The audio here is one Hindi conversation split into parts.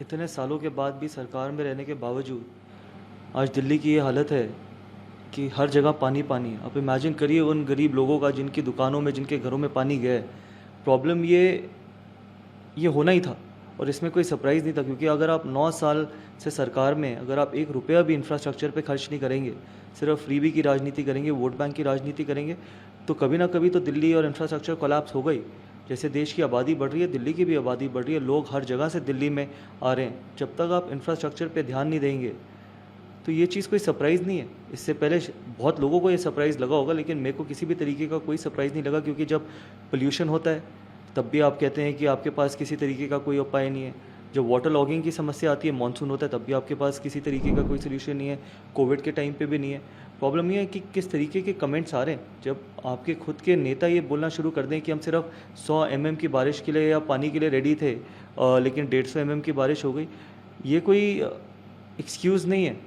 इतने सालों के बाद भी सरकार में रहने के बावजूद आज दिल्ली की ये हालत है कि हर जगह पानी पानी है। आप इमेजिन करिए उन गरीब लोगों का जिनकी दुकानों में, जिनके घरों में पानी गया है। प्रॉब्लम ये होना ही था और इसमें कोई सरप्राइज़ नहीं था, क्योंकि अगर आप 9 साल से सरकार में अगर आप एक रुपया भी इंफ्रास्ट्रक्चर पे खर्च नहीं करेंगे, सिर्फ फ्रीबी की राजनीति करेंगे, वोट बैंक की राजनीति करेंगे, तो कभी ना कभी तो दिल्ली और इंफ्रास्ट्रक्चर कोलैप्स होगा ही। जैसे देश की आबादी बढ़ रही है, दिल्ली की भी आबादी बढ़ रही है, लोग हर जगह से दिल्ली में आ रहे हैं। जब तक आप इंफ्रास्ट्रक्चर पे ध्यान नहीं देंगे तो ये चीज़ कोई सरप्राइज़ नहीं है। इससे पहले बहुत लोगों को ये सरप्राइज़ लगा होगा, लेकिन मेरे को किसी भी तरीके का कोई सरप्राइज़ नहीं लगा, क्योंकि जब पोल्यूशन होता है तब भी आप कहते हैं कि आपके पास किसी तरीके का कोई उपाय नहीं है। जब वाटर लॉगिंग की समस्या आती है, मानसून होता है, तब भी आपके पास किसी तरीके का कोई सोल्यूशन नहीं है। कोविड के टाइम पे भी नहीं है। प्रॉब्लम ये है कि किस तरीके के कमेंट्स आ रहे हैं। जब आपके खुद के नेता ये बोलना शुरू कर दें कि हम सिर्फ 100 mm की बारिश के लिए या पानी के लिए रेडी थे, लेकिन 150 mm की बारिश हो गई, ये कोई एक्सक्यूज़ नहीं है।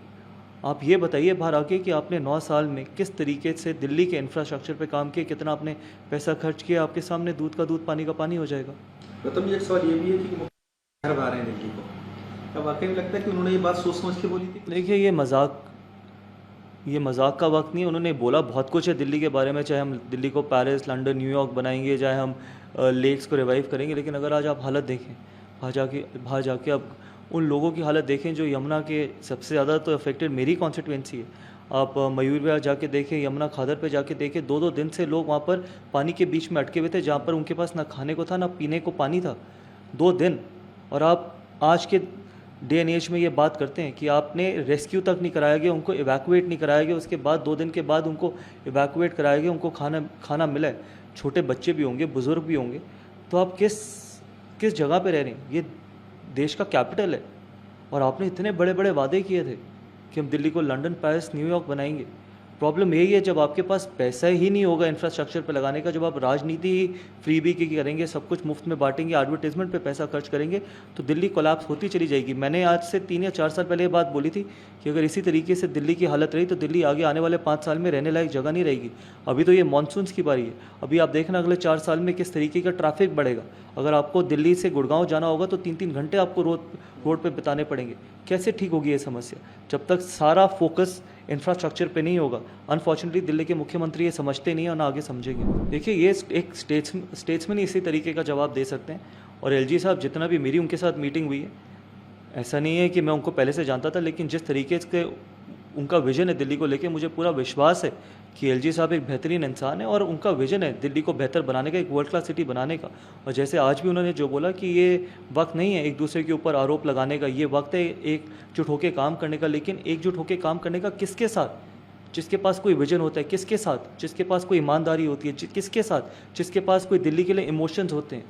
आप ये बताइए बाहर आके कि आपने 9 साल में किस तरीके से दिल्ली के इंफ्रास्ट्रक्चर पे काम किया, कितना आपने पैसा खर्च किया। आपके सामने दूध का दूध, पानी का पानी हो जाएगा। गौतम जी, एक सवाल ये भी है कि घर बना रहे हैं दिल्ली को, क्या वाकई में लगता है कि उन्होंने ये बात सोच समझ के बोली थी? देखिए, ये मजाक का वक्त नहीं है। उन्होंने बोला बहुत कुछ है दिल्ली के बारे में, चाहे हम दिल्ली को पेरिस, लंदन, न्यूयॉर्क बनाएंगे, चाहे हम लेक्स को रिवाइव करेंगे, लेकिन अगर आज आप हालत देखें, बाहर जाके आप उन लोगों की हालत देखें जो यमुना के सबसे ज़्यादा तो अफेक्टेड मेरी कॉन्स्टिट्यूंसी है। आप मयूर विहार जाके देखें, यमुना खादर पे जाके देखें, 2-2 दिन से लोग वहाँ पर पानी के बीच में अटके हुए थे, जहाँ पर उनके पास ना खाने को था, ना पीने को पानी था। 2 दिन। और आप आज के डे एंड एज में ये बात करते हैं कि आपने रेस्क्यू तक नहीं कराया गया, उनको इवैक्यूएट नहीं कराया गया, उसके बाद 2 दिन के बाद उनको इवैक्यूएट कराया गया, उनको खाना मिला है। छोटे बच्चे भी होंगे, बुज़ुर्ग भी होंगे। तो आप किस जगह पे रह रहे हैं? ये देश का कैपिटल है और आपने इतने बड़े बड़े वादे किए थे कि हम दिल्ली को लंदन, पेरिस, न्यूयॉर्क बनाएंगे। प्रॉब्लम यही है, जब आपके पास पैसा ही नहीं होगा इंफ्रास्ट्रक्चर पे लगाने का, जब आप राजनीति ही फ्रीबी की करेंगे, सब कुछ मुफ्त में बांटेंगे, एडवर्टाइजमेंट पे पैसा खर्च करेंगे, तो दिल्ली कोलैप्स होती चली जाएगी। मैंने आज से 3 या 4 साल पहले ये बात बोली थी कि अगर इसी तरीके से दिल्ली की हालत रही तो दिल्ली आगे आने वाले 5 साल में रहने लायक जगह नहीं रहेगी। अभी तो ये मानसून की बारी है। अभी आप देखना अगले 4 साल में किस तरीके का ट्रैफिक बढ़ेगा। अगर आपको दिल्ली से गुड़गांव जाना होगा तो 3-3 घंटे आपको रोड पे बिताने पड़ेंगे। कैसे ठीक होगी ये समस्या जब तक सारा फोकस इंफ्रास्ट्रक्चर पे नहीं होगा? अनफॉर्चुनेटली दिल्ली के मुख्यमंत्री ये समझते नहीं हैं और ना आगे समझेंगे। देखिए, ये एक स्टेट्समैन इसी तरीके का जवाब दे सकते हैं। और एलजी साहब, जितना भी मेरी उनके साथ मीटिंग हुई है, ऐसा नहीं है कि मैं उनको पहले से जानता था, लेकिन जिस तरीके से उनका विजन है दिल्ली को लेके, मुझे पूरा विश्वास है कि एलजी साहब एक बेहतरीन इंसान है और उनका विजन है दिल्ली को बेहतर बनाने का, एक वर्ल्ड क्लास सिटी बनाने का। और जैसे आज भी उन्होंने जो बोला कि ये वक्त नहीं है एक दूसरे के ऊपर आरोप लगाने का, ये वक्त है एकजुट होकर काम करने का। लेकिन एकजुट होकर काम करने का किसके साथ? जिसके पास कोई विजन होता है। किसके साथ? जिसके पास कोई ईमानदारी होती है। किसके साथ? जिसके पास कोई दिल्ली के लिए इमोशंस होते हैं।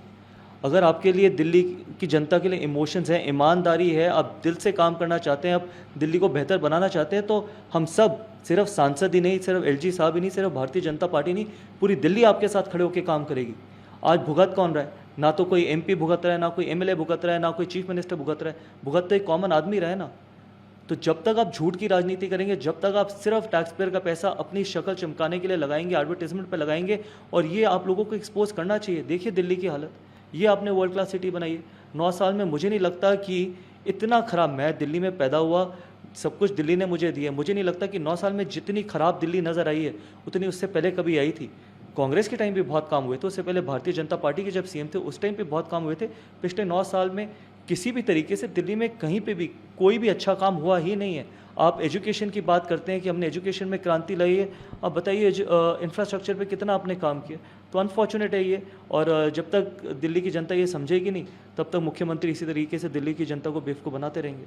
अगर आपके लिए दिल्ली की जनता के लिए इमोशंस हैं, ईमानदारी है, आप दिल से काम करना चाहते हैं, आप दिल्ली को बेहतर बनाना चाहते हैं, तो हम सब, सिर्फ सांसद ही नहीं, सिर्फ एलजी साहब ही नहीं, सिर्फ भारतीय जनता पार्टी नहीं, पूरी दिल्ली आपके साथ खड़े होकर काम करेगी। आज भुगत कौन रहा है? ना तो कोई एमपी भुगत रहा है, ना कोई एमएलए भुगत रहा है, ना कोई चीफ मिनिस्टर भुगत रहा है। भुगत तो एक कॉमन आदमी रहा है ना। तो जब तक आप झूठ की राजनीति करेंगे, जब तक आप सिर्फ टैक्स पेयर का पैसा अपनी शक्ल चमकाने के लिए लगाएंगे, एडवर्टाइजमेंट पर लगाएंगे, और ये आप लोगों को एक्सपोज करना चाहिए। देखिए दिल्ली की हालत, ये आपने वर्ल्ड क्लास सिटी बनाई है। 9 साल में मुझे नहीं लगता कि इतना ख़राब, मैं दिल्ली में पैदा हुआ, सब कुछ दिल्ली ने मुझे दिया, मुझे नहीं लगता कि 9 साल में जितनी ख़राब दिल्ली नज़र आई है उतनी उससे पहले कभी आई थी। कांग्रेस के टाइम भी बहुत काम हुए थे, उससे पहले भारतीय जनता पार्टी के जब सीएम थे उस टाइम पे बहुत काम हुए थे। पिछले 9 साल में किसी भी तरीके से दिल्ली में कहीं पे भी कोई भी अच्छा काम हुआ ही नहीं है। आप एजुकेशन की बात करते हैं कि हमने एजुकेशन में क्रांति लाई है, अब बताइए इंफ्रास्ट्रक्चर पे कितना आपने काम किया? तो अनफॉर्चुनेट है ये। और जब तक दिल्ली की जनता ये समझेगी नहीं, तब तक मुख्यमंत्री इसी तरीके से दिल्ली की जनता को बेवकूफ़ बनाते रहेंगे।